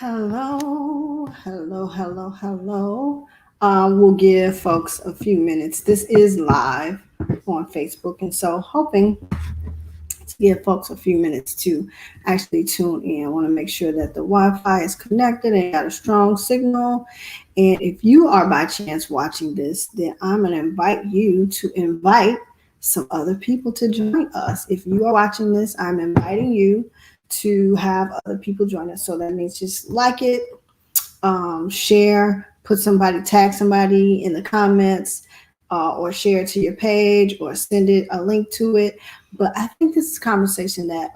Hello, hello, hello, hello. We'll give folks a few minutes. This is live on Facebook, and so hoping to give folks a few minutes to actually tune in. I want to make sure that the Wi-Fi is connected and got a strong signal. And if you are by chance watching this, then I'm going to invite you to invite some other people to join us. If you are watching this, I'm inviting you to have other people join us. So that means just like it, share, tag somebody in the comments, or share it to your page or send it a link to it. But I think this is a conversation that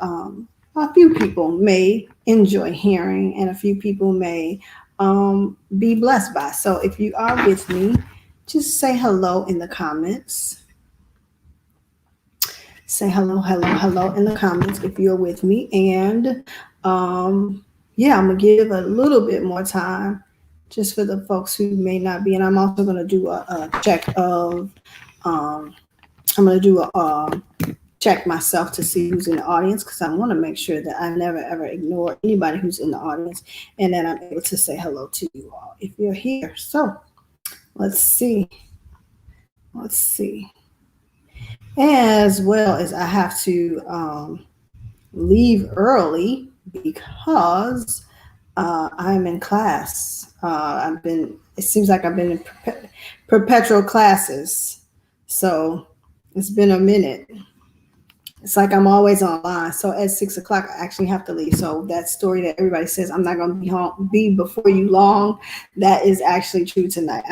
a few people may enjoy hearing and a few people may be blessed by. So if you are with me, just say hello in the comments. Say hello, hello, hello in the comments if you're with me. And yeah, I'm going to give a little bit more time just for the folks who may not be. And I'm also going to do a check of, um, I'm going to do a check myself to see who's in the audience because I want to make sure that I never ever ignore anybody who's in the audience and that I'm able to say hello to you all if you're here. So let's see. Let's see. As well as I have to leave early because I'm in class. It seems like I've been in perpetual classes. So it's been a minute. It's like I'm always online. So at 6 o'clock, I actually have to leave. So that story that everybody says I'm not going to be before you long, that is actually true tonight.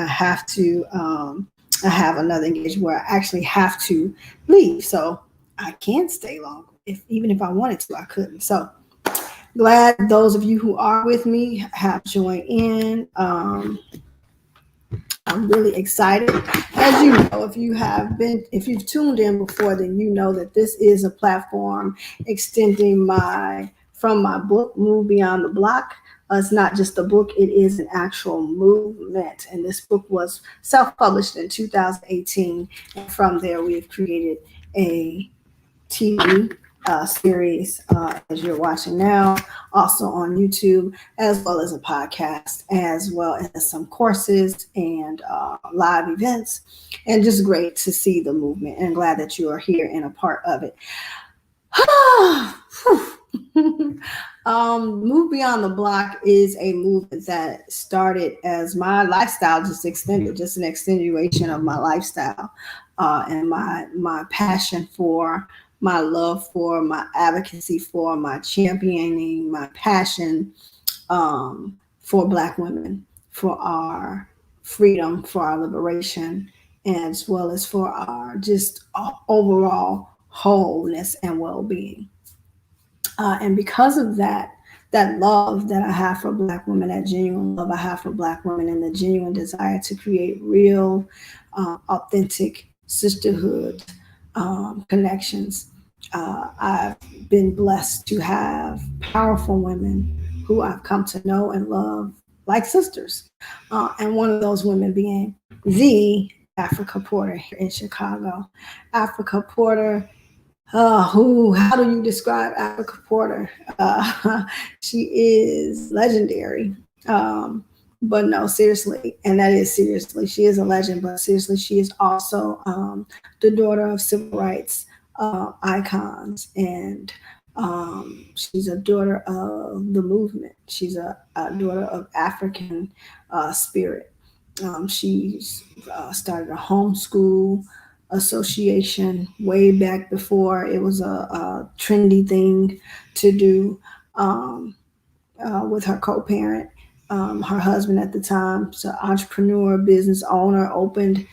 I have another engagement where I actually have to leave. So I can't stay long. Even if I wanted to, I couldn't. So glad those of you who are with me have joined in. I'm really excited. As you know, if you've tuned in before, then you know that this is a platform extending from my book, Move Beyond the Block. It's not just a book, it is an actual movement. And this book was self-published in 2018. And from there, we've created a TV series as you're watching now, also on YouTube, as well as a podcast, as well as some courses and live events. And just great to see the movement and glad that you are here and a part of it. Move Beyond the Block is a movement that started as my lifestyle just extended, just an extenuation of my lifestyle and my passion for, my love for, my advocacy for, my championing, my passion for Black women, for our freedom, for our liberation, as well as for our just overall wholeness and well-being. And because of that love that I have for Black women, that genuine love I have for Black women, and the genuine desire to create real, authentic sisterhood connections, I've been blessed to have powerful women who I've come to know and love like sisters. And one of those women being the Africa Porter here in Chicago. Africa Porter, how do you describe Africa Porter? She is legendary. But no, seriously, and that is seriously, she is a legend, but seriously, she is also the daughter of civil rights icons, and she's a daughter of the movement. She's a daughter of African spirit. She's started a homeschool association way back before it was a trendy thing to do, with her co-parent, her husband at the time. So entrepreneur, business owner, opened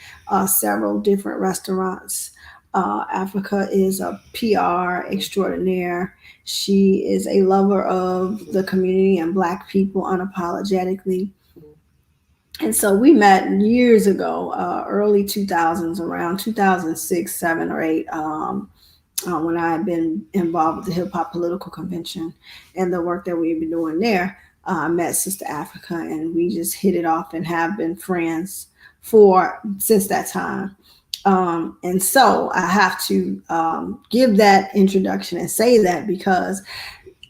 several different restaurants. Africa is a PR extraordinaire. She is a lover of the community and Black people unapologetically. And so we met years ago, early 2000s, around 2006, 7, or 8, when I had been involved with the Hip Hop Political Convention and the work that we've been doing there. I met Sister Africa, and we just hit it off and have been friends since that time. And so I have to give that introduction and say that because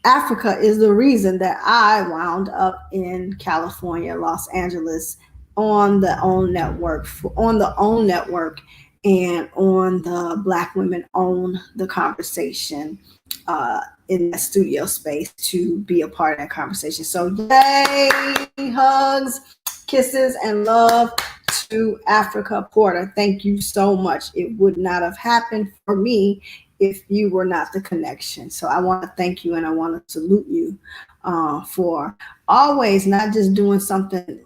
Africa is the reason that I wound up in California, Los Angeles, on the OWN network, and on the Black Women Own the Conversation, in that studio space, to be a part of that conversation. So yay, hugs, kisses, and love to Africa Porter. Thank you so much. It would not have happened for me if you were not the connection. So I want to thank you, and I want to salute you for always not just doing something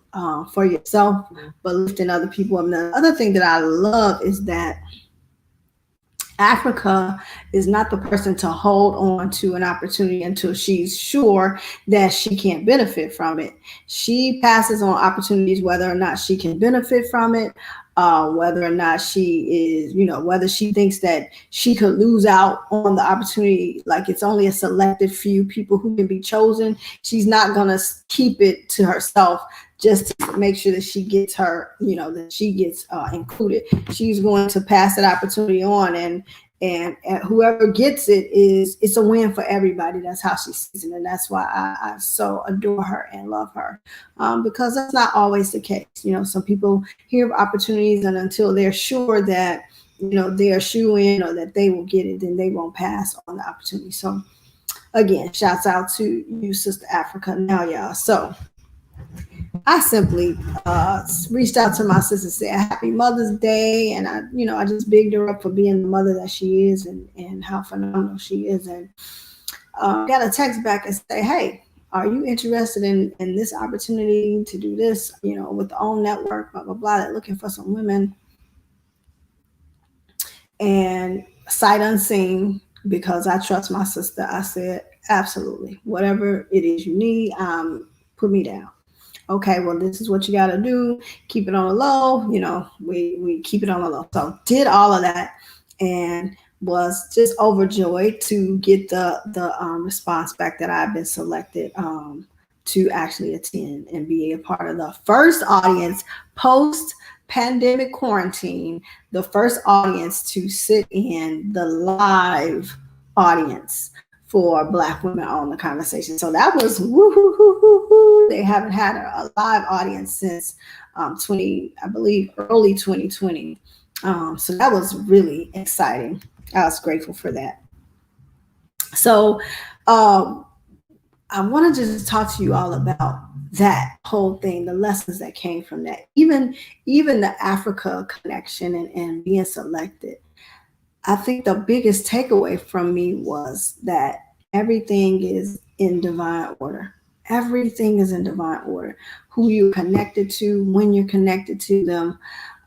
for yourself, but lifting other people up. And the other thing that I love is that Africa is not the person to hold on to an opportunity until she's sure that she can't benefit from it. She passes on opportunities whether or not she can benefit from it, whether or not she is, whether she thinks that she could lose out on the opportunity, like it's only a selected few people who can be chosen. She's not going to keep it to herself just to make sure that she gets that she gets included. She's going to pass that opportunity on, and whoever gets it's a win for everybody. That's how she sees it, and that's why I so adore her and love her, because that's not always the case. Some people hear of opportunities, and until they're sure that they're shoe in or that they will get it, then they won't pass on the opportunity. So again, shouts out to you, Sister Africa. Now, y'all, so I simply reached out to my sister, said Happy Mother's Day, and I just bigged her up for being the mother that she is, and how phenomenal she is, and got a text back and say, hey, are you interested in this opportunity to do this, with the OWN network, blah, blah, blah, they're looking for some women, and sight unseen, because I trust my sister, I said, absolutely, whatever it is you need, put me down. Okay, well, this is what you got to do. Keep it on the low. We keep it on the low. So did all of that, and was just overjoyed to get the response back that I've been selected to actually attend and be a part of the first audience post-pandemic quarantine, the first audience to sit in the live audience for Black Women Own the Conversation. So that was woo-hoo-hoo-hoo-hoo. They haven't had a live audience since early 2020. So that was really exciting. I was grateful for that. So I want to just talk to you all about that whole thing, the lessons that came from that, even the Africa connection and being selected. I think the biggest takeaway from me was that everything is in divine order. Everything is in divine order. Who you're connected to, when you're connected to them,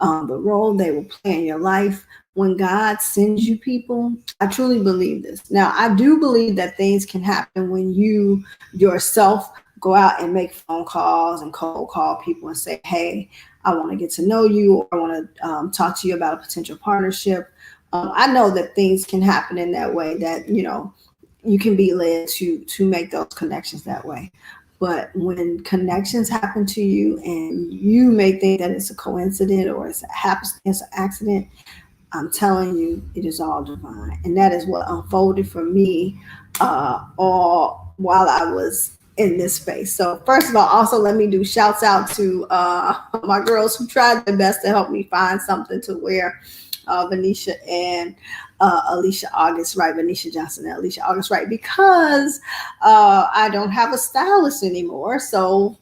the role they will play in your life. When God sends you people, I truly believe this. Now, I do believe that things can happen when you yourself go out and make phone calls and cold call people and say, hey, I want to get to know you, or I want to talk to you about a potential partnership. I know that things can happen in that way, that, you can be led to make those connections that way. But when connections happen to you and you may think that it's a coincidence or it's an accident, I'm telling you, it is all divine. And that is what unfolded for me all while I was in this space. So first of all, also let me do shouts out to my girls who tried their best to help me find something to wear. Venetia and Alicia August Wright, Venetia Johnson and Alicia August Wright, because I don't have a stylist anymore. So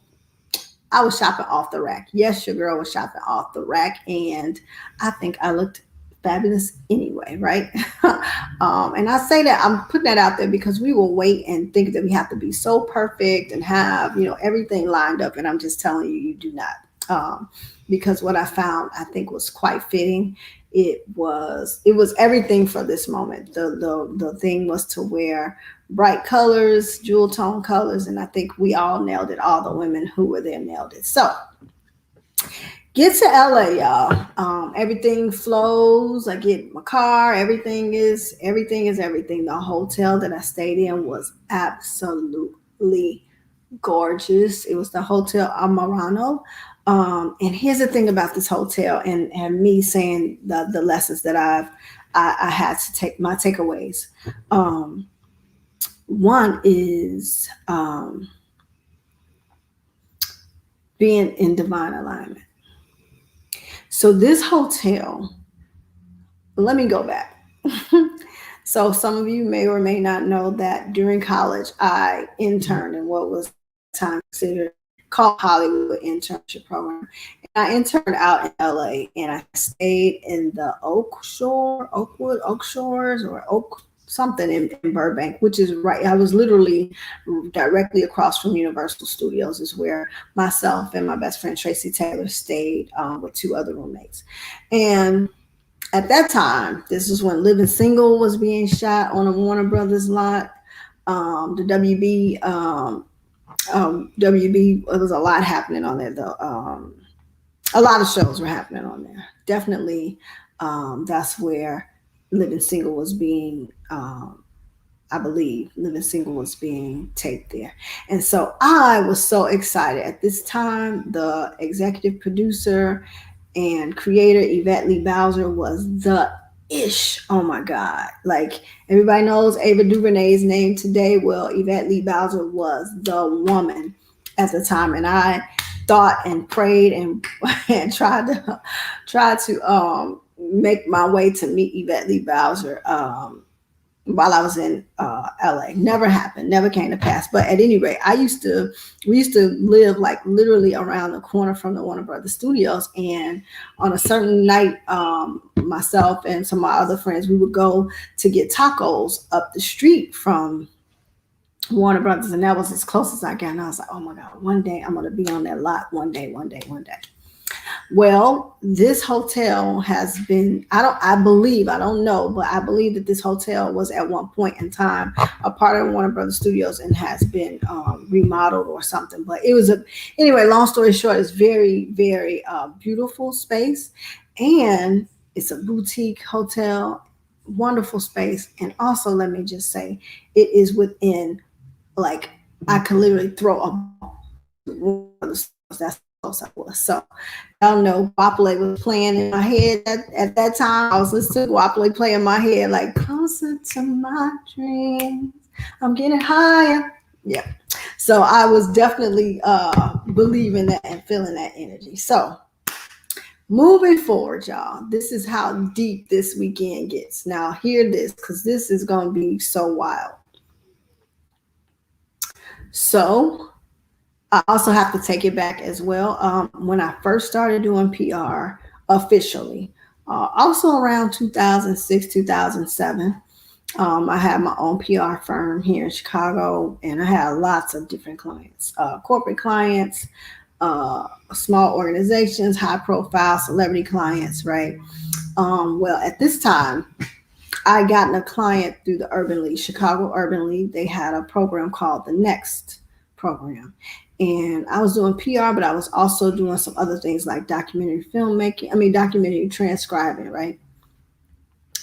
I was shopping off the rack. Yes, your girl was shopping off the rack, and I think I looked fabulous anyway, right? And I say that, I'm putting that out there because we will wait and think that we have to be so perfect and have, everything lined up. And I'm just telling you, you do not. Because what I found, I think, was quite fitting. It was everything for this moment. The thing was to wear bright colors, jewel tone colors, and I think we all nailed it. All the women who were there nailed it. So get to LA, y'all. Everything flows. I get my car. Everything is everything. The hotel that I stayed in was absolutely gorgeous. It was the Hotel Amarano. And here's the thing about this hotel, and me saying the lessons that I had to take, my takeaways. One is being in divine alignment. So this hotel, let me go back. So some of you may or may not know that during college, I interned in what was at that time considered called Hollywood internship program. And I interned out in LA, and I stayed in the Oak Shores or Oak something in Burbank, which is right. I was literally directly across from Universal Studios, is where myself and my best friend Tracy Taylor stayed with two other roommates. And at that time, this is when Living Single was being shot on a Warner Brothers lot. The WB, it was a lot happening on there though. A lot of shows were happening on there. Definitely, that's where Living Single was being, I believe, Living Single was being taped there. And so I was so excited at this time. The executive producer and creator Yvette Lee Bowser was the ish. Oh my God. Like everybody knows Ava DuVernay's name today. Well, Yvette Lee Bowser was the woman at the time. And I thought and prayed and, and tried to make my way to meet Yvette Lee Bowser while I was in LA. Never happened, never came to pass. But at any rate, we used to live like literally around the corner from the Warner Brothers Studios. And on a certain night, myself and some of my other friends, we would go to get tacos up the street from Warner Brothers. And that was as close as I got. And I was like, oh my God, one day I'm going to be on that lot. One day. Well, this hotel has been, I believe, I don't know, but I believe that this hotel was at one point in time a part of Warner Brothers Studios and has been remodeled or something. But it was anyway, long story short, it's very, very beautiful space. And it's a boutique hotel, wonderful space. And also, let me just say, it is within, like, I could literally throw a that's close I was. So I don't know, Guapole was playing in my head at that time. I was listening to Guapole play in my head, like closer to my dreams. I'm getting higher. Yeah. So I was definitely believing that and feeling that energy. So moving forward, y'all, this is how deep this weekend gets. Now hear this, because this is going to be so wild. So I also have to take it back as well. When I first started doing PR officially, also around 2006, 2007, I had my own PR firm here in Chicago, and I had lots of different clients, corporate clients, small organizations, high profile celebrity clients, right? Well, at this time, I gotten a client through the Urban League, Chicago Urban League. They had a program called the Next program. And I was doing PR, but I was also doing some other things like documentary transcribing, right?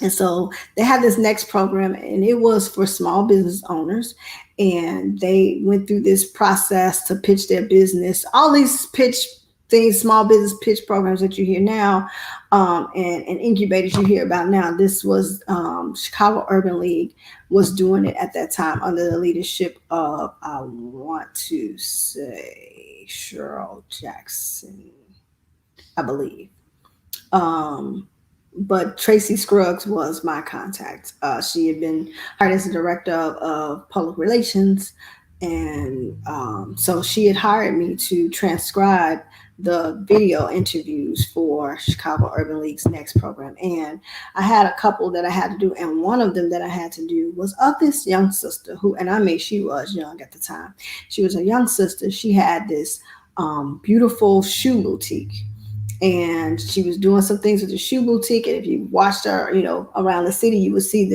And so they had this Next program, and it was for small business owners. And they went through this process to pitch their business, all these pitch things, small business pitch programs that you hear now, and incubators you hear about now. This was Chicago Urban League was doing it at that time under the leadership of, I want to say, Cheryl Jackson, I believe. But Tracy Scruggs was my contact. She had been hired as the director of public relations. And so she had hired me to transcribe the video interviews for Chicago Urban League's Next program. And I had a couple that I had to do. And one of them that I had to do was of this young sister who, and I mean, she was young at the time. She was a young sister. She had this beautiful shoe boutique. And she was doing some things with the shoe boutique. And if you watched her, around the city, you would see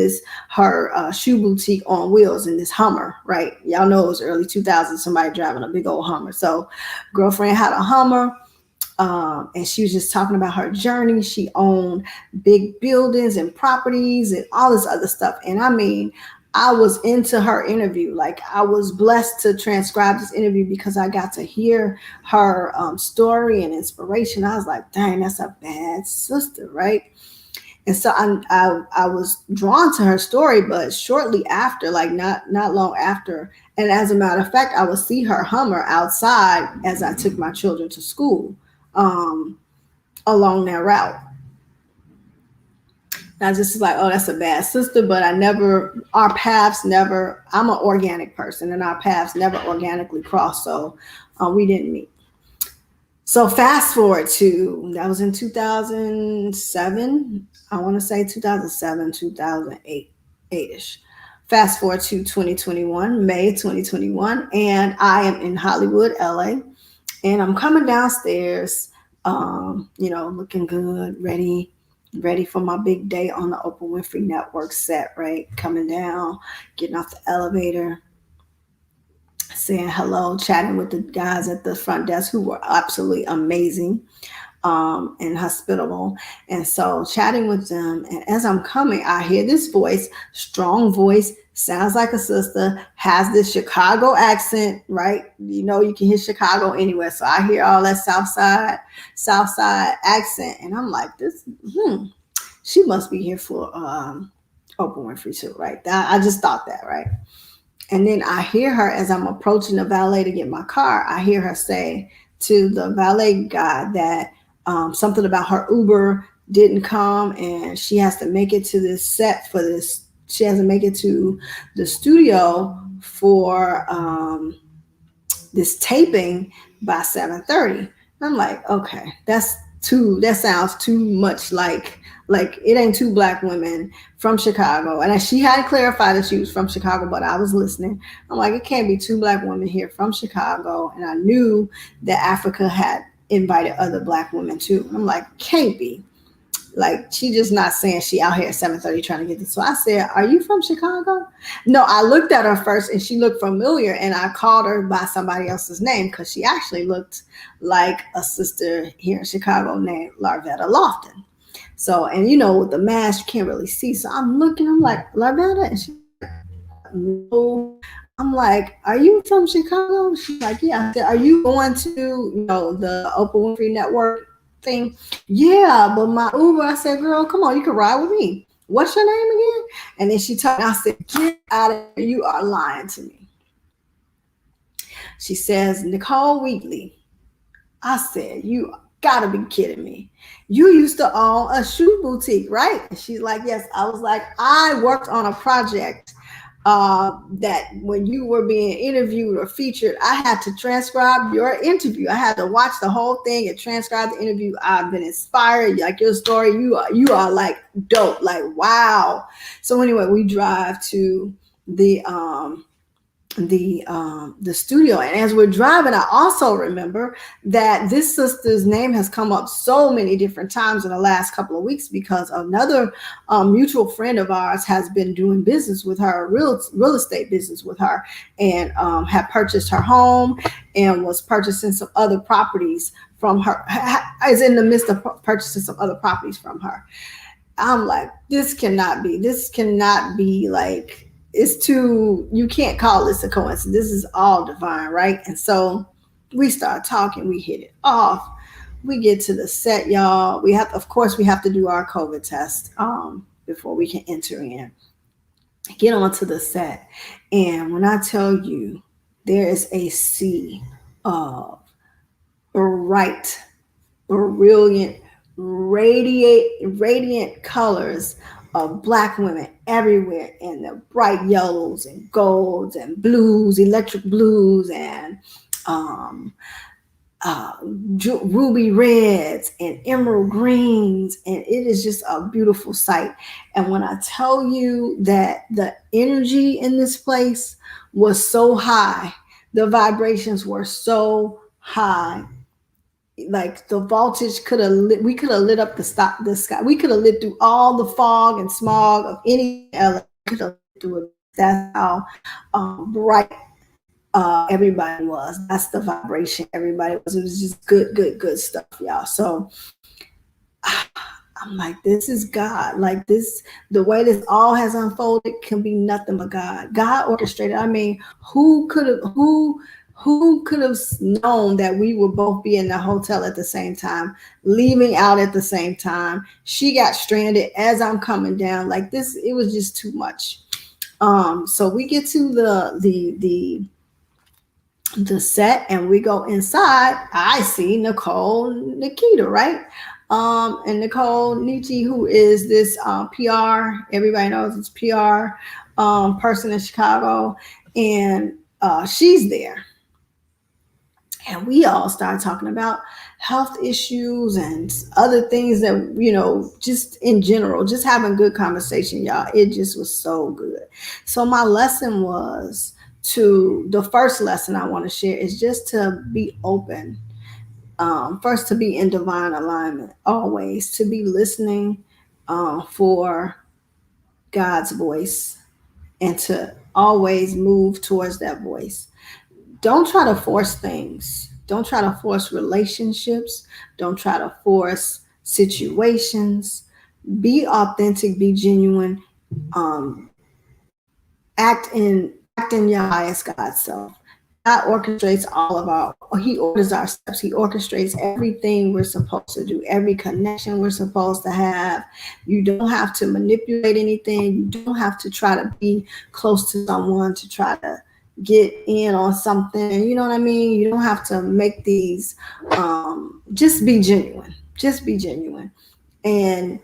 her shoe boutique on wheels in this Hummer, right? Y'all know it was early 2000s, somebody driving a big old Hummer. So girlfriend had a Hummer, and she was just talking about her journey. She owned big buildings and properties and all this other stuff. And I mean, I was into her interview. Like, I was blessed to transcribe this interview because I got to hear her story and inspiration. I was like, dang, that's a bad sister, right? And so I was drawn to her story, but shortly after, like not long after, and as a matter of fact, I would see her Hummer outside as I took my children to school, um, along that route. And I just was like, oh, that's a bad sister, but our paths never, I'm an organic person and our paths never organically crossed. So we didn't meet. So fast forward to, that was in 2007. I want to say 2007, 2008, 8ish. Fast forward to 2021, May 2021, and I am in Hollywood, LA, and I'm coming downstairs, looking good, ready for my big day on the Oprah Winfrey Network set, right? Coming down, getting off the elevator, saying hello, chatting with the guys at the front desk who were absolutely amazing, and hospitable. And so chatting with them. And as I'm coming, I hear this voice, strong voice, sounds like a sister, has this Chicago accent, right? You can hear Chicago anywhere. So I hear all that South Side accent. And I'm like, she must be here for Oprah Winfrey too, right? I just thought that, right? And then I hear her as I'm approaching the valet to get my car. I hear her say to the valet guy that something about her Uber didn't come and she has to make it to this set for this. She has to make it to the studio for this taping by 7:30. I'm like, okay, that sounds too much like it ain't two black women from Chicago. And she hadn't clarified that she was from Chicago, but I was listening. I'm like, it can't be two black women here from Chicago. And I knew that Africa had invited other black women too. I'm like, can't be. Like, she just not saying she out here at 7:30 trying to get this. So I said, are you from Chicago? No, I looked at her first and she looked familiar, and I called her by somebody else's name because she actually looked like a sister here in Chicago named Larvetta Lofton. So, and with the mask, you can't really see. So I'm looking, I'm like, Larvetta? And she's like, no. I'm like, are you from Chicago? She's like, yeah. I said, are you going to, the Oprah Winfrey Network thing? Yeah, but my Uber, I said, girl, come on, you can ride with me. What's your name again? And then she told me, I said, get out of here. You are lying to me. She says, Nicole Wheatley. I said, you gotta be kidding me. You used to own a shoe boutique, right? And she's like, yes. I was like, I worked on a project that when you were being interviewed or featured, I had to transcribe your interview. I had to watch the whole thing and transcribe the interview. I've been inspired. Like your story, you are like dope. Like, wow. So anyway, we drive to the studio, and as we're driving, I also remember that this sister's name has come up so many different times in the last couple of weeks because another mutual friend of ours has been doing business with her, real estate business with her, and had purchased her home and was purchasing some other properties from her, is in the midst of purchasing some other properties from her. I'm like, this cannot be like, you can't call this a coincidence. This is all divine, right? And so we start talking, we hit it off. We get to the set, y'all. Of course, we have to do our COVID test before we can enter in. Get onto the set. And when I tell you, there is a sea of bright, brilliant, radiant colors of black women everywhere in the bright yellows and golds and blues, electric blues, and ruby reds and emerald greens, and it is just a beautiful sight. And when I tell you that the energy in this place was so high, the vibrations were so high, like the voltage we could have lit up the sky. We could have lit through all the fog and smog of any LA. Could have lit through it. That's how bright everybody was. That's the vibration everybody was. It was just good stuff, y'all. So I'm like, this is God. Like this, the way this all has unfolded can be nothing but God. God orchestrated. I mean, who Who could have known that we would both be in the hotel at the same time, leaving out at the same time? She got stranded as I'm coming down. Like this, it was just too much. So we get to the set and we go inside. I see Nicole Nikita, right? And Nicole Nietzsche, who is this PR, everybody knows it's PR person in Chicago, and she's there. And we all started talking about health issues and other things that, just in general, just having good conversation, y'all. It just was so good. So my lesson was the first lesson I want to share is just to be open. First, to be in divine alignment, always to be listening for God's voice and to always move towards that voice. Don't try to force things. Don't try to force relationships. Don't try to force situations. Be authentic, be genuine. Um, act in your highest God self. God orchestrates he orders our steps. He orchestrates everything we're supposed to do, every connection we're supposed to have. You don't have to manipulate anything. You don't have to try to be close to someone to try to get in on something. You know what I mean? You don't have to make these, just be genuine. Just be genuine. And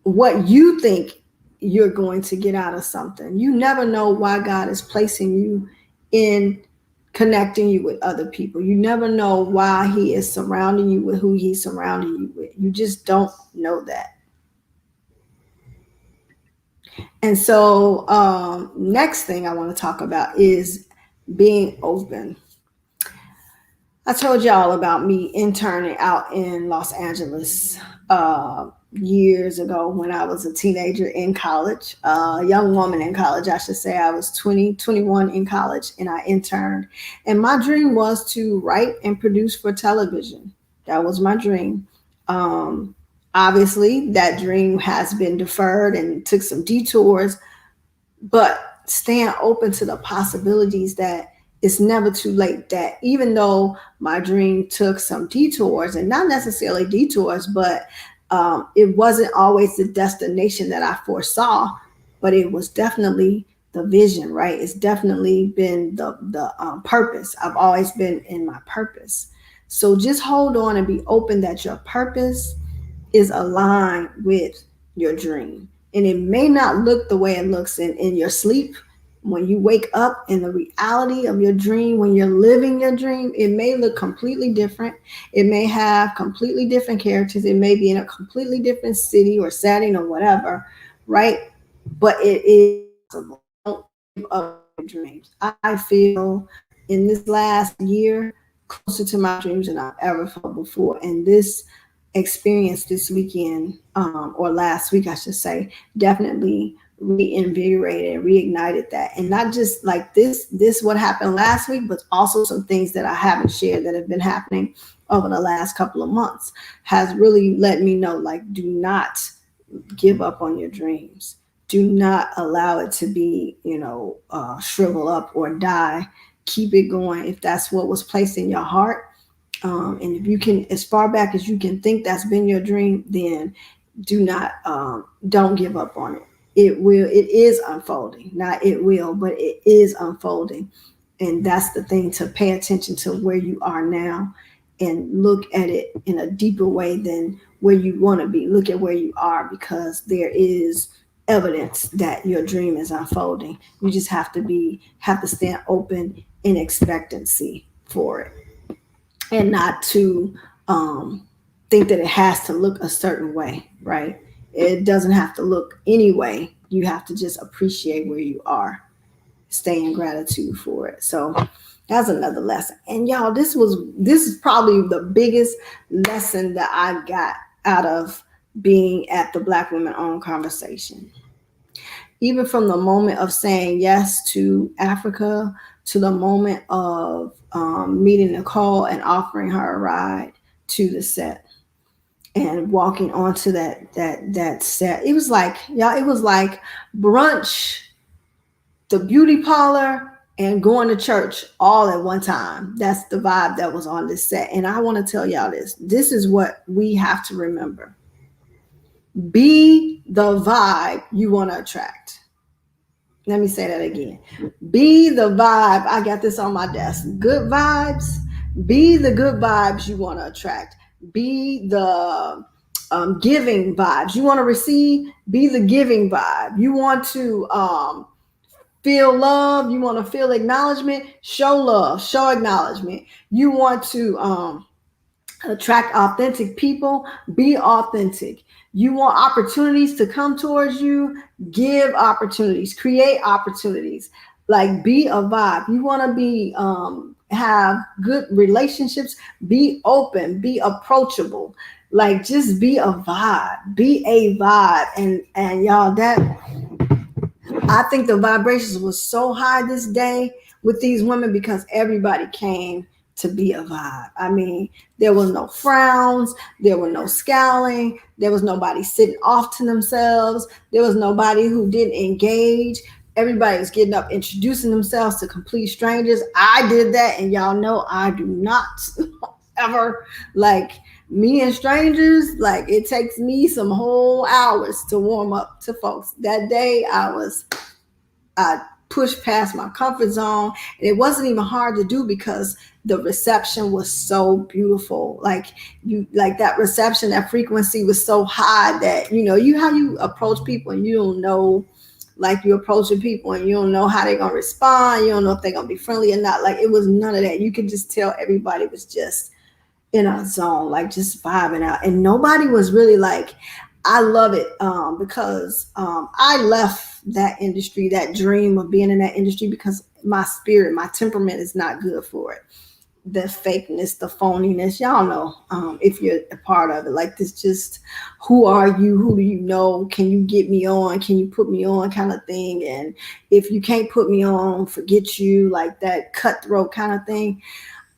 what you think you're going to get out of something. You never know why God is placing you in connecting you with other people. You never know why he is surrounding you with who he's surrounding you with. You just don't know that. And so next thing I want to talk about is being open. I told y'all about me interning out in Los Angeles years ago when I was a teenager in college, a young woman in college, I should say. I was 20, 21 in college, and I interned. And my dream was to write and produce for television. That was my dream. Obviously, that dream has been deferred and took some detours, but staying open to the possibilities that it's never too late, that even though my dream took some detours, and not necessarily detours, but it wasn't always the destination that I foresaw, but it was definitely the vision, right? It's definitely been the purpose. I've always been in my purpose. So just hold on and be open that your purpose is aligned with your dream. And it may not look the way it looks in your sleep. When you wake up in the reality of your dream, when you're living your dream, it may look completely different. It may have completely different characters. It may be in a completely different city or setting or whatever, right? But it is possible. Don't give up your dreams. I feel in this last year closer to my dreams than I've ever felt before. And this experience this weekend, or last week, I should say, definitely reinvigorated and reignited that. And not just like this what happened last week, but also some things that I haven't shared that have been happening over the last couple of months has really let me know, like, do not give up on your dreams. Do not allow it to be, shrivel up or die. Keep it going. If that's what was placed in your heart, and if you can, as far back as you can think that's been your dream, then don't give up on it. It is unfolding. Not it will, but it is unfolding. And that's the thing, to pay attention to where you are now and look at it in a deeper way than where you want to be. Look at where you are, because there is evidence that your dream is unfolding. You just have to stand open in expectancy for it, and not to think that it has to look a certain way, right? It doesn't have to look any way. You have to just appreciate where you are, stay in gratitude for it. So that's another lesson. And y'all, this is probably the biggest lesson that I got out of being at the Black Women Owned Conversation. Even from the moment of saying yes to Africa to the moment of meeting Nicole and offering her a ride to the set and walking onto that set. It was like, y'all, it was like brunch, the beauty parlor, and going to church all at one time. That's the vibe that was on this set. And I want to tell y'all this. This is what we have to remember. Be the vibe you want to attract. Let me say that again. Be the vibe. I got this on my desk. Good vibes. Be the good vibes you want to attract. Be the giving vibes. You want to receive? Be the giving vibe. You want to feel love? You want to feel acknowledgement? Show love. Show acknowledgement. You want to attract authentic people? Be authentic. You want opportunities to come towards you? Give opportunities, create opportunities. Like, be a vibe. You want to be have good relationships? Be open, be approachable. Like, just be a vibe. Be a vibe. And y'all, that I think the vibrations was so high this day with these women because everybody came to be a vibe. I mean, there was no frowns, there were no scowling, there was nobody sitting off to themselves, there was nobody who didn't engage. Everybody was getting up, introducing themselves to complete strangers. I did that, and y'all know I do not ever like me and strangers. Like, it takes me some whole hours to warm up to folks. That day I pushed past my comfort zone, and it wasn't even hard to do because the reception was so beautiful. Like that reception, that frequency was so high that, you how you approach people and you don't know, like, you're approaching people and you don't know how they're gonna respond, you don't know if they're gonna be friendly or not. Like, it was none of that. You could just tell everybody was just in a zone, like just vibing out, and nobody was really like, I love it because I left that industry, that dream of being in that industry, because my spirit, my temperament is not good for it. The fakeness, the phoniness, y'all know, if you're a part of it, like this, just who are you? Who do you know? Can you get me on? Can you put me on kind of thing? And if you can't put me on, forget you, like that cutthroat kind of thing.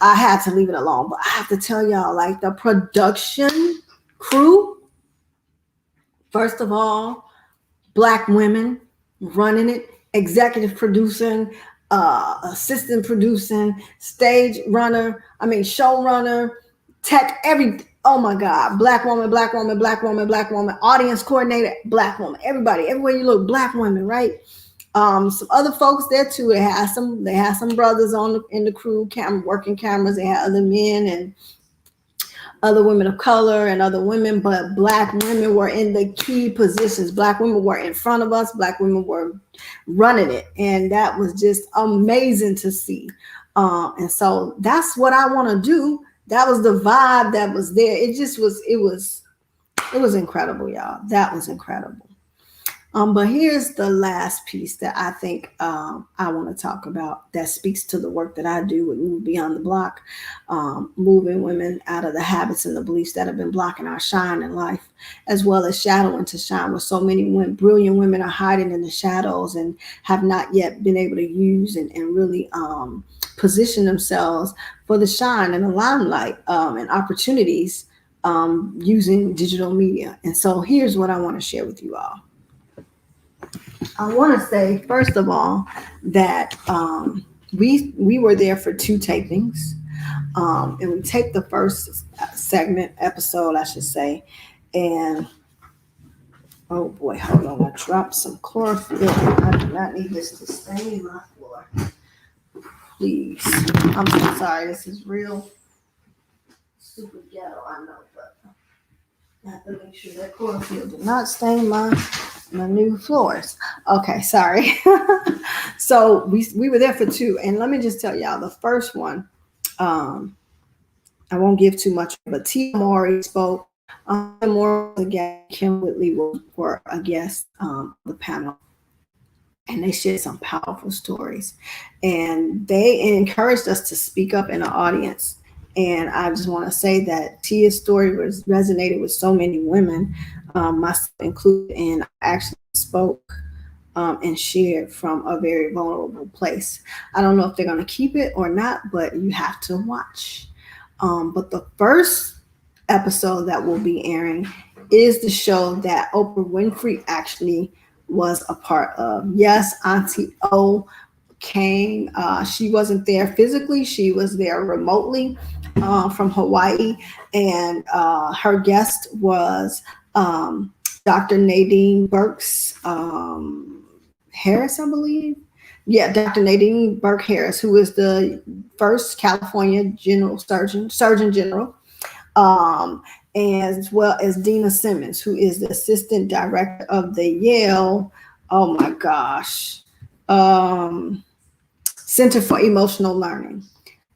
I had to leave it alone. But I have to tell y'all, like, the production crew, first of all, Black women running it, executive producing, assistant producing, stage runner, showrunner, tech, oh my God, Black woman, Black woman, Black woman, Black woman, audience coordinator, Black woman, everybody, everywhere you look, Black women, right? Some other folks there too. They had some brothers in the crew, working cameras. They had other men and other women of color and other women, but Black women were in the key positions. Black women were in front of us. Black women were running it. And that was just amazing to see. And so that's what I want to do. That was the vibe that was there. It was incredible, y'all. That was incredible. But here's the last piece that I think I want to talk about that speaks to the work that I do with Move Beyond the Block, moving women out of the habits and the beliefs that have been blocking our shine in life, as well as shadowing to shine, where so many brilliant women are hiding in the shadows and have not yet been able to use and really position themselves for the shine and the limelight and opportunities using digital media. And so here's what I want to share with you all. I want to say, first of all, that we were there for 2 tapings, and we taped the first episode, I should say, and oh boy, hold on, I dropped some chlorophyll. I do not need this to stain my floor. Please, I'm so sorry. This is real super ghetto, I know, but I have to make sure that chlorophyll did not stain my new floors. Okay, sorry. So we were there for 2, and let me just tell y'all, the first one, I won't give too much, but Tia Mowry spoke. More again, Kim Whitley were a guest on the panel, and they shared some powerful stories, and they encouraged us to speak up in the audience. And I just want to say that Tia's story resonated with so many women, myself included, and I actually spoke and shared from a very vulnerable place. I don't know if they're going to keep it or not, but you have to watch. But the first episode that will be airing is the show that Oprah Winfrey actually was a part of. Yes, Auntie O came. She wasn't there physically, she was there remotely from Hawaii. And her guest was Dr. Nadine Burks Harris, I believe. Yeah, Dr. Nadine Burke Harris, who is the first California Surgeon General, um, as well as Dina Simmons, who is the assistant director of the Yale, oh my gosh, um, Center for Emotional Learning.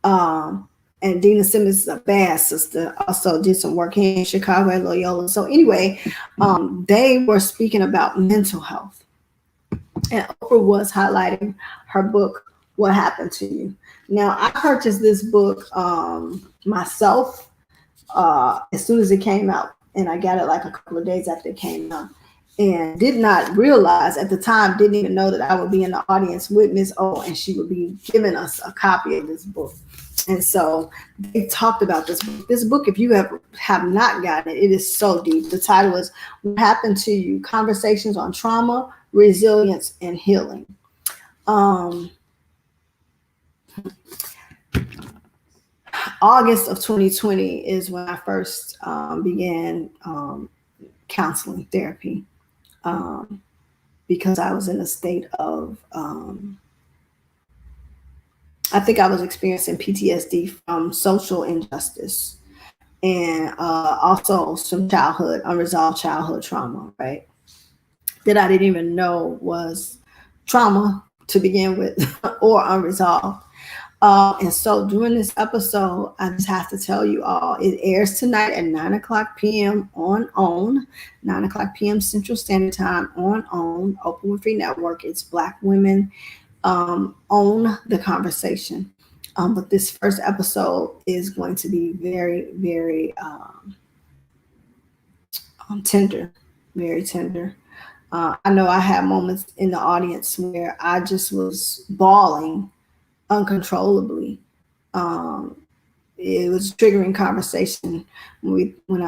And Dina Simmons is a bad sister, also did some work here in Chicago at Loyola. So anyway, they were speaking about mental health. And Oprah was highlighting her book, What Happened to You. Now, I purchased this book myself as soon as it came out. And I got it like a couple of days after it came out. And did not realize at the time, didn't even know that I would be in the audience with Miss O, and she would be giving us a copy of this book. And so they talked about this book. This book, if you have not gotten it, it is so deep. The title is What Happened to You? Conversations on Trauma, Resilience, and Healing. August of 2020 is when I first began counseling therapy because I was in a state of I think I was experiencing PTSD from social injustice and also some unresolved childhood trauma, right? That I didn't even know was trauma to begin with or unresolved. And so during this episode, I just have to tell you all, it airs tonight at 9:00 p.m. on OWN, 9:00 p.m. Central Standard Time on OWN, Oprah Winfrey Network. It's Black women own the conversation. But this first episode is going to be very, very tender, very tender. I know I had moments in the audience where I just was bawling uncontrollably. It was a triggering conversation when we were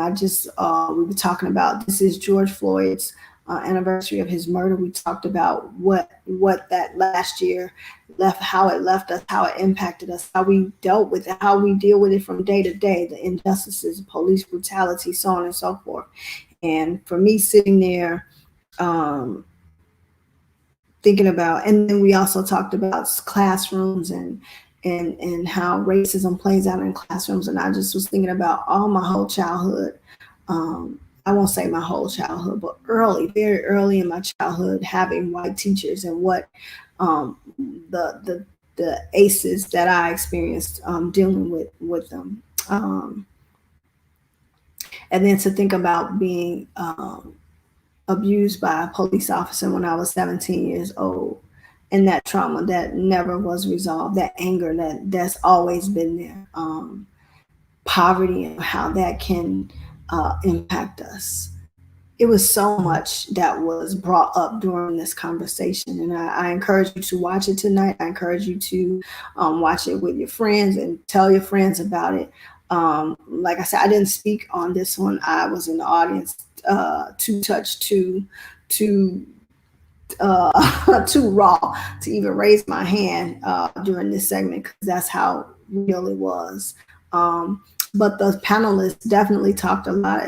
talking about, this is George Floyd's anniversary of his murder. We talked about what that last year left, how it left us, how it impacted us, how we dealt with it, how we deal with it from day to day, the injustices, police brutality, so on and so forth. And for me sitting there thinking about, and then we also talked about classrooms and how racism plays out in classrooms. And I just was thinking about all my whole childhood. I won't say my whole childhood, but very early in my childhood, having white teachers and what the ACEs that I experienced dealing with them. And then to think about being abused by a police officer when I was 17 years old, and that trauma that never was resolved, that anger that's always been there, poverty and how that can impact us. It was so much that was brought up during this conversation, and I encourage you to watch it tonight. I encourage you to watch it with your friends and tell your friends about it. Like I said, I didn't speak on this one. I was in the audience, too touched, too raw to even raise my hand during this segment, because that's how real it was. But the panelists definitely talked a lot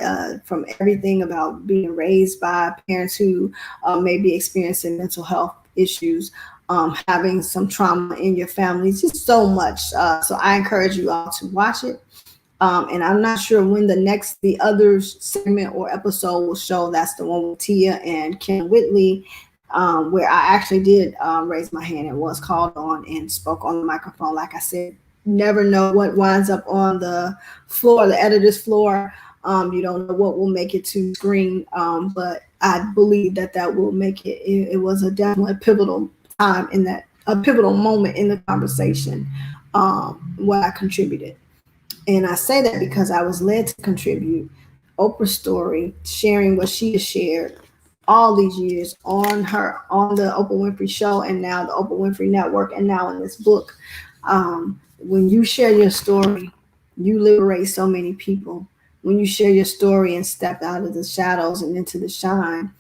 from everything about being raised by parents who may be experiencing mental health issues, having some trauma in your family, just so much. So I encourage you all to watch it. And I'm not sure when the other segment or episode will show. That's the one with Tia and Ken Whitley, where I actually did raise my hand and was called on and spoke on the microphone. Like I said, never know what winds up on the floor, the editor's floor. You don't know what will make it to screen, but I believe that will make it. It was definitely a pivotal time a pivotal moment in the conversation, what I contributed. And I say that because I was led to contribute Oprah's story, sharing what she has shared all these years on the Oprah Winfrey Show, and now the Oprah Winfrey Network, and now in this book. When you share your story, you liberate so many people. When you share your story and step out of the shadows and into the shine,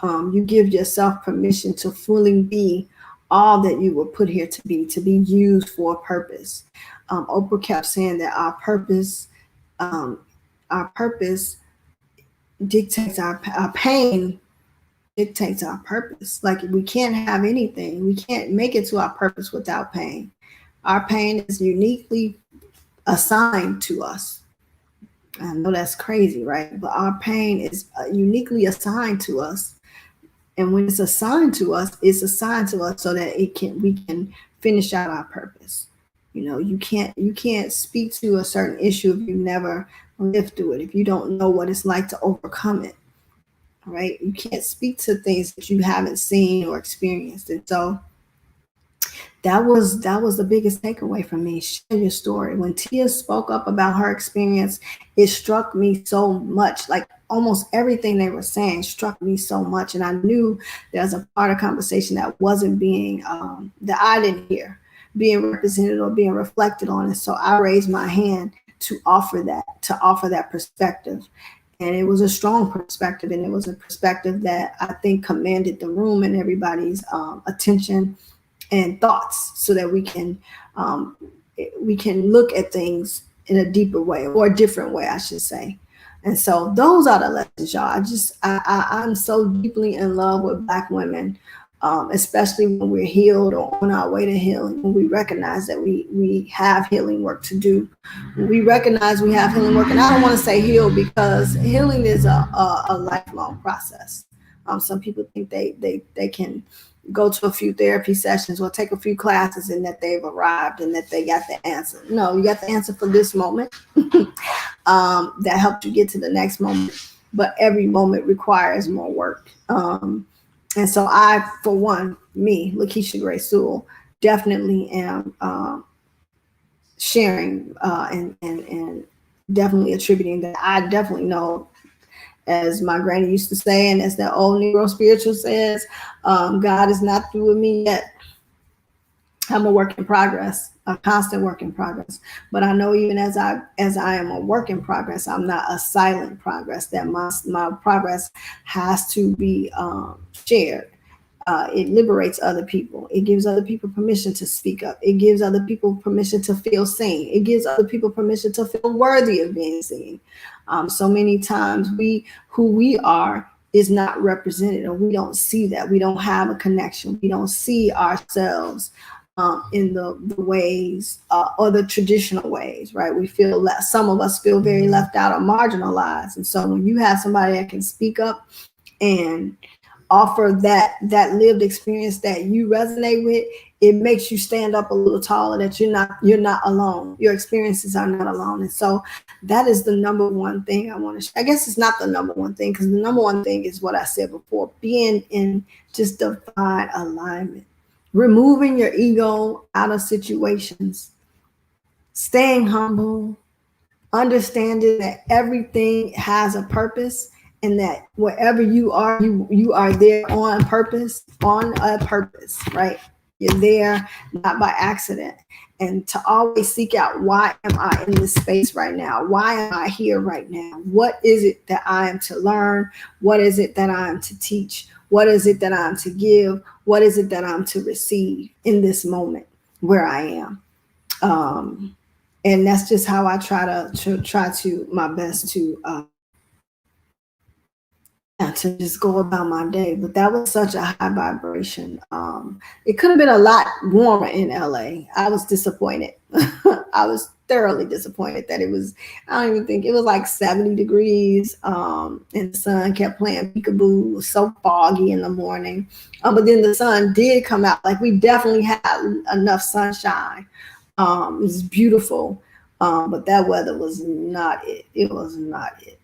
you give yourself permission to fully be all that you were put here to be used for a purpose. Oprah kept saying that um, our purpose dictates our pain dictates our purpose. Like we can't have anything. We can't make it to our purpose without pain. Our pain is uniquely assigned to us. I know that's crazy, right? But our pain is uniquely assigned to us. And when it's assigned to us, it's assigned to us so that we can finish out our purpose. You know, you can't speak to a certain issue if you never lived through it, if you don't know what it's like to overcome it. Right? You can't speak to things that you haven't seen or experienced. And so that was the biggest takeaway for me. Share your story. When Tia spoke up about her experience, it struck me so much. Like almost everything they were saying struck me so much, and I knew there's a part of conversation that wasn't being that I didn't hear being represented or being reflected on. And so I raised my hand to offer that perspective. And it was a strong perspective, and it was a perspective that I think commanded the room and everybody's attention and thoughts, so that we can look at things in a deeper way, or a different way, I should say. And so those are the lessons, y'all. I'm so deeply in love with Black women, especially when we're healed or on our way to healing, when we recognize that we have healing work to do. When we recognize we have healing work, and I don't want to say heal, because healing is a lifelong process. Some people think they can go to a few therapy sessions or take a few classes and that they've arrived and that they got the answer. No, you got the answer for this moment. That helped you get to the next moment, but every moment requires more work. And so I, for one, me, Lakeisha Gray Sewell, definitely am sharing and definitely attributing that. I definitely know, as my granny used to say, and as that old Negro spiritual says, God is not through with me yet. I'm a work in progress, a constant work in progress. But I know even as I am a work in progress, I'm not a silent progress. That my progress has to be shared. It liberates other people. It gives other people permission to speak up. It gives other people permission to feel seen. It gives other people permission to feel worthy of being seen. So many times who we are is not represented, or we don't see that. We don't have a connection. We don't see ourselves in the ways or the traditional ways, right? We feel that some of us feel very left out or marginalized. And so when you have somebody that can speak up and offer that lived experience that you resonate with, it makes you stand up a little taller, that you're not alone. Your experiences are not alone. And so that is the number one thing I want to I guess it's not the number one thing, because the number one thing is what I said before, being in just divine alignment, removing your ego out of situations, staying humble, understanding that everything has a purpose, and that wherever you are, you are there on purpose, right? You're there not by accident. And to always seek out, why am I in this space right now? Why am I here right now? What is it that I am to learn? What is it that I am to teach? What is it that I'm to give? What is it that I'm to receive in this moment where I am? And that's just how I try to my best to just go about my day. But that was such a high vibration. It could have been a lot warmer in LA. I was disappointed. I was thoroughly disappointed that it was, I don't even think it was like 70 degrees. And the sun kept playing peekaboo. It was so foggy in the morning. But then the sun did come out. Like we definitely had enough sunshine. It was beautiful. But that weather was not it. It was not it.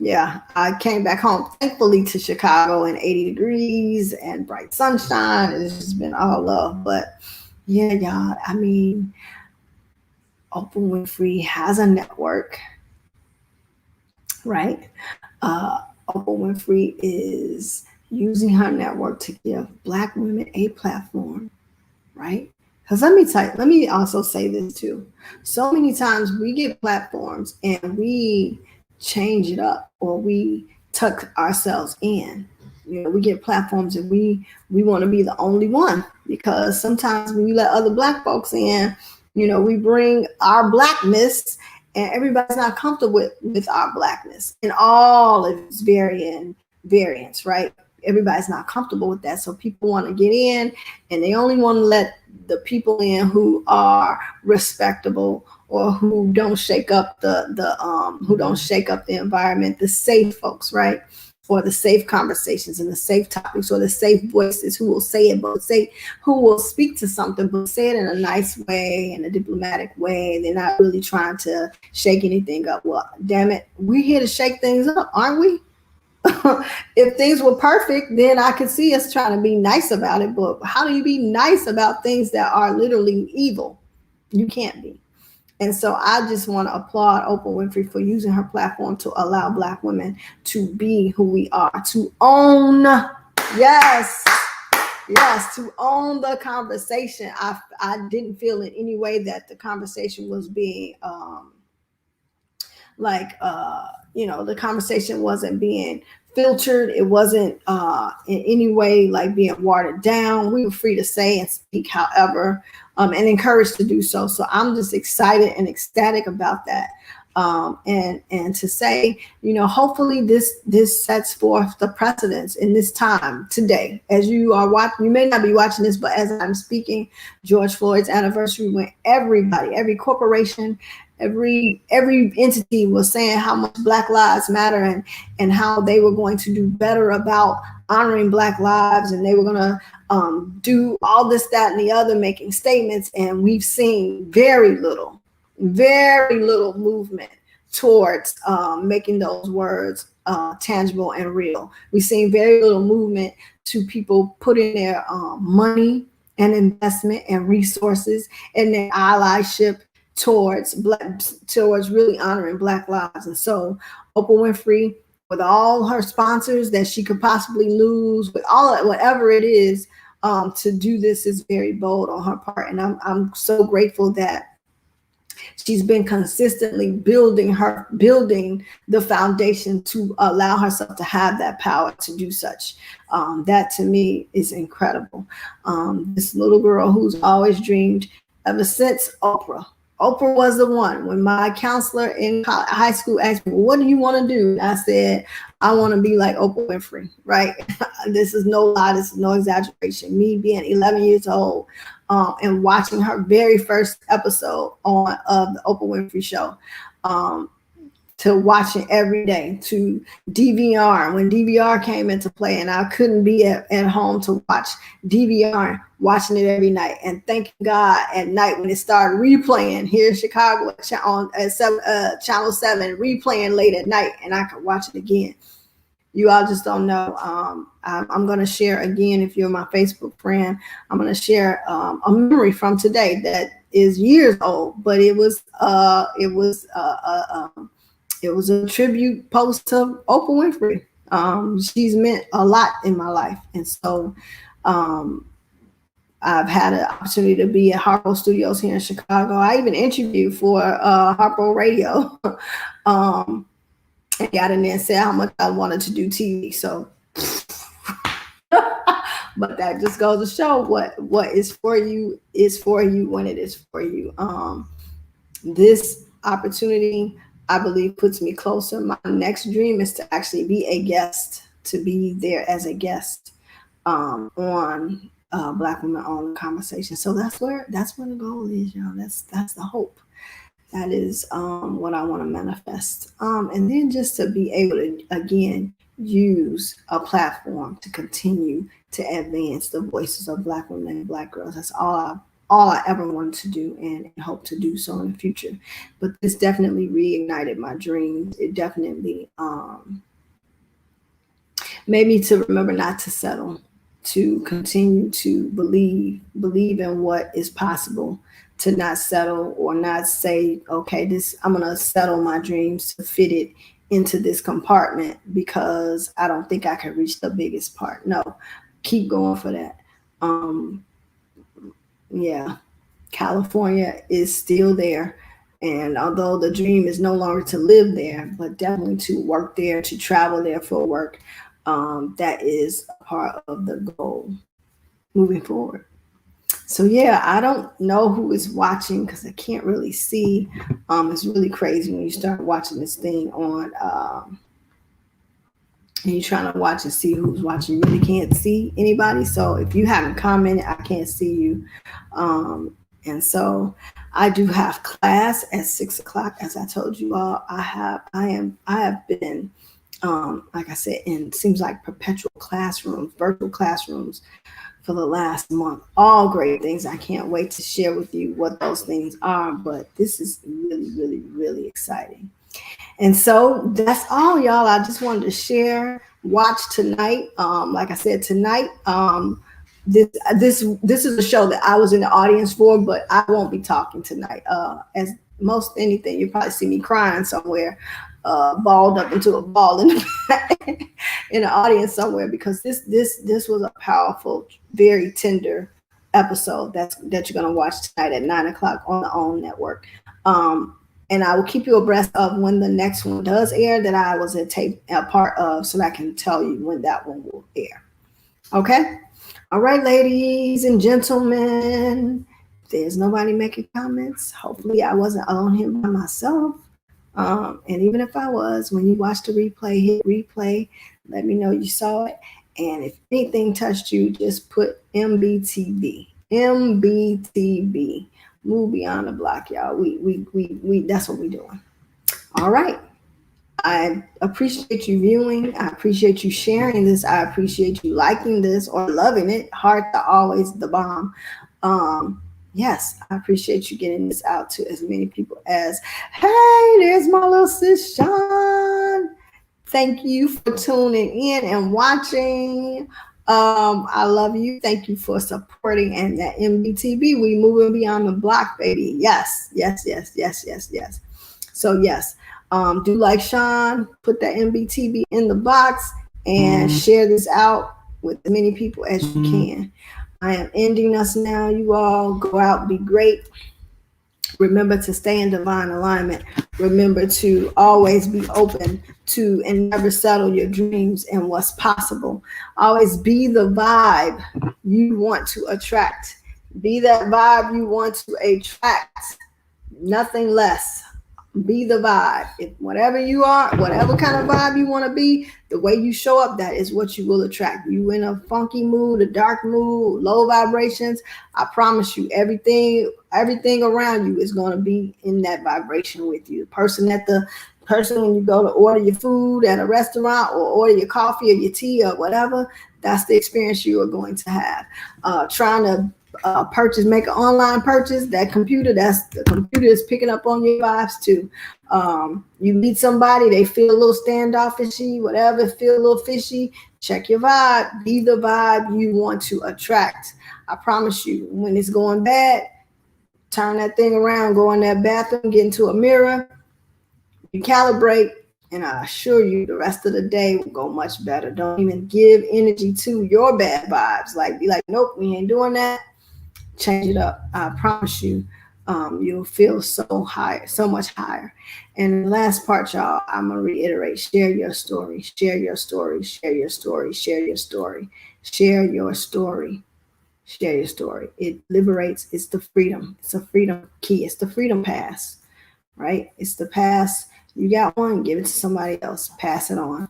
Yeah, I came back home, thankfully, to Chicago in 80 degrees and bright sunshine. It's just been all love. But yeah, y'all, I mean, Oprah Winfrey has a network, right? Oprah Winfrey is using her network to give Black women a platform, right? Because let me also say this too. So many times we get platforms and we change it up, or we tuck ourselves in, we get platforms and we want to be the only one, because sometimes when you let other Black folks in, we bring our Blackness, and everybody's not comfortable with our Blackness in all of its variants, right? Everybody's not comfortable with that, so people want to get in, and they only want to let the people in who are respectable, or who don't shake up the environment, the safe folks, right? Or the safe conversations and the safe topics, or the safe voices who will say it, but who will speak to something, but say it in a nice way, in a diplomatic way. They're not really trying to shake anything up. Well, damn it, we're here to shake things up, aren't we? If things were perfect, then I could see us trying to be nice about it. But how do you be nice about things that are literally evil? You can't be. And so I just want to applaud Oprah Winfrey for using her platform to allow Black women to be who we are, to own, yes, to own the conversation. I didn't feel in any way that the conversation was being the conversation wasn't being filtered. It wasn't in any way like being watered down. We were free to say and speak however, and encouraged to do so. So I'm just excited and ecstatic about that. And to say, hopefully this sets forth the precedence in this time today. As you are watching, you may not be watching this, but as I'm speaking, George Floyd's anniversary, when everybody, every corporation, every entity was saying how much Black Lives Matter, and how they were going to do better about honoring Black lives, and they were going to do all this, that, and the other, making statements. And we've seen very little movement towards making those words tangible and real. We've seen very little movement to people putting their money and investment and resources and their allyship towards really honoring Black lives. And so Oprah Winfrey, with all her sponsors that she could possibly lose, with all whatever it is, to do this is very bold on her part. And I'm so grateful that she's been consistently building the foundation to allow herself to have that power to do such. That to me is incredible. This little girl who's always dreamed ever since Oprah was the one. When my counselor in high school asked me, what do you want to do? I said, I want to be like Oprah Winfrey, right? This is no lie. This is no exaggeration. Me being 11 years old and watching her very first episode of the Oprah Winfrey Show, to watching every day, to DVR when DVR came into play, and I couldn't be at home to watch DVR, watching it every night, and thanking God at night when it started replaying here in Chicago on Channel 7, replaying late at night, and I could watch it again. You all just don't know. I'm going to share again, if you're my Facebook friend, I'm going to share a memory from today that is years old, but it was a tribute post to Oprah Winfrey. She's meant a lot in my life. And so I've had an opportunity to be at Harpo Studios here in Chicago. I even interviewed for Harpo Radio. And got in there and said how much I wanted to do TV. So, but that just goes to show what is for you when it is for you. This opportunity, I believe, puts me closer. My next dream is to actually be a guest, to be there as a guest on Black Women Own Conversation. So that's where the goal is, y'all. That's the hope. That is what I want to manifest. And then just to be able to, again, use a platform to continue to advance the voices of Black women and Black girls. That's all I ever wanted to do, and hope to do so in the future. But this definitely reignited my dreams. It definitely made me to remember not to settle, to continue to believe in what is possible, to not settle or not say, okay, I'm going to settle my dreams to fit it into this compartment because I don't think I can reach the biggest part. No, keep going for that. Yeah, California is still there. And although the dream is no longer to live there, but definitely to work there, to travel there for work, that is a part of the goal moving forward. So yeah, I don't know who is watching because I can't really see. It's really crazy when you start watching this thing on and you're trying to watch and see who's watching. You really can't see anybody. So if you haven't commented, I can't see you. And so I do have class at 6 o'clock. As I told you all, I have been like I said, in seems like perpetual classrooms, virtual classrooms for the last month. All great things. I can't wait to share with you what those things are. But this is really, really, really exciting. And so that's all, y'all. I just wanted to share. Watch tonight. Like I said, tonight. This is a show that I was in the audience for, but I won't be talking tonight. As most anything, you probably see me crying somewhere, balled up into a ball in the in the audience somewhere because this was a powerful, very tender episode that you're gonna watch tonight at 9 o'clock on the OWN network. And I will keep you abreast of when the next one does air that I was a part of, so that I can tell you when that one will air. Okay. All right, ladies and gentlemen. There's nobody making comments. Hopefully, I wasn't on here by myself. And even if I was, when you watch the replay, hit replay. Let me know you saw it. And if anything touched you, just put MBTB. MBTB. Move beyond the block, y'all. We that's what we're doing. All right. I appreciate you viewing. I appreciate you sharing this. I appreciate you liking this or loving it. Hearts are always the bomb. Yes, I appreciate you getting this out to as many people as, hey, there's my little sis Sean. Thank you for tuning in and watching. I love you. Thank you for supporting and that MBTB. We moving beyond the block, baby. Yes, yes, yes, yes, yes, yes. So yes, do like Sean, put that MBTB in the box and share this out with as many people as you can. I am ending us now. You all go out, be great. Remember to stay in divine alignment. Remember to always be open to and never settle your dreams and what's possible. Always be the vibe you want to attract. Be that vibe you want to attract. Nothing less. Be the vibe. If whatever you are, whatever kind of vibe you want to be, the way you show up, that is what you will attract. You in a funky mood, a dark mood, low vibrations, I promise you, everything around you is going to be in that vibration with you. The person when you go to order your food at a restaurant or order your coffee or your tea or whatever, that's the experience you are going to have. Trying to make an online purchase, the computer is picking up on your vibes too. You meet somebody, they feel a little standoffishy, whatever, feel a little fishy, check your vibe. Be the vibe you want to attract. I promise you, when it's going bad, turn that thing around, go in that bathroom, get into a mirror, you calibrate, and I assure you the rest of the day will go much better. Don't even give energy to your bad vibes. Be like, nope, we ain't doing that. Change it up. I promise you, you'll feel so much higher. And the last part, y'all, I'm gonna reiterate: share your story, share your story, share your story, share your story, share your story, share your story. It liberates. It's the freedom. It's a freedom key. It's the freedom pass, right? It's the pass. You got one, give it to somebody else. Pass it on.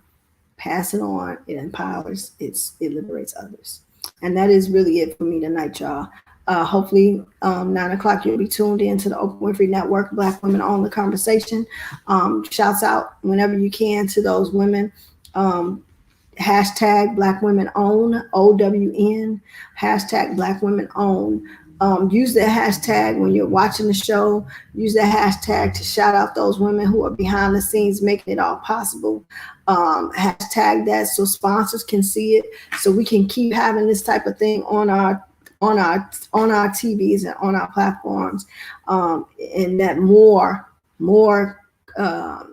Pass it on. It empowers. It liberates others. And that is really it for me tonight, y'all. Hopefully 9 o'clock you'll be tuned in to the Oprah Winfrey Network, Black Women Own the Conversation. Shouts out whenever you can to those women. Hashtag Black Women Own, OWN, hashtag Black Women Own. Use that hashtag when you're watching the show. Use that hashtag to shout out those women who are behind the scenes making it all possible. Hashtag that so sponsors can see it, so we can keep having this type of thing on our TVs and on our platforms, and that more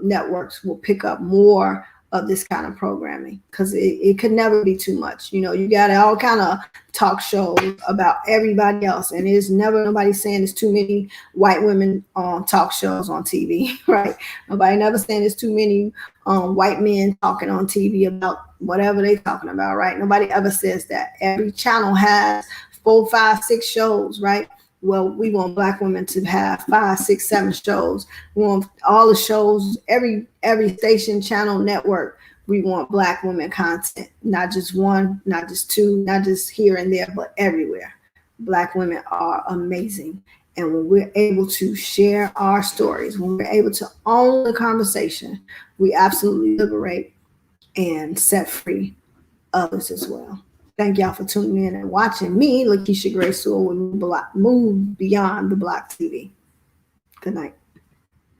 networks will pick up more of this kind of programming, because it could never be too much. You know, you got all kind of talk shows about everybody else, and there's never nobody saying there's too many white women on talk shows on TV, right? Nobody never saying there's too many white men talking on TV about whatever they talking about, right? Nobody ever says that. Every channel has 4, 5, 6 shows, right? Well, we want Black women to have 5, 6, 7 shows. We want all the shows, every station, channel, network. We want Black women content, not just one, not just two, not just here and there, but everywhere. Black women are amazing. And when we're able to share our stories, when we're able to own the conversation, we absolutely liberate and set free others as well. Thank y'all for tuning in and watching me, Lakeisha Gray Sewell, with Move Beyond the Block TV. Good night.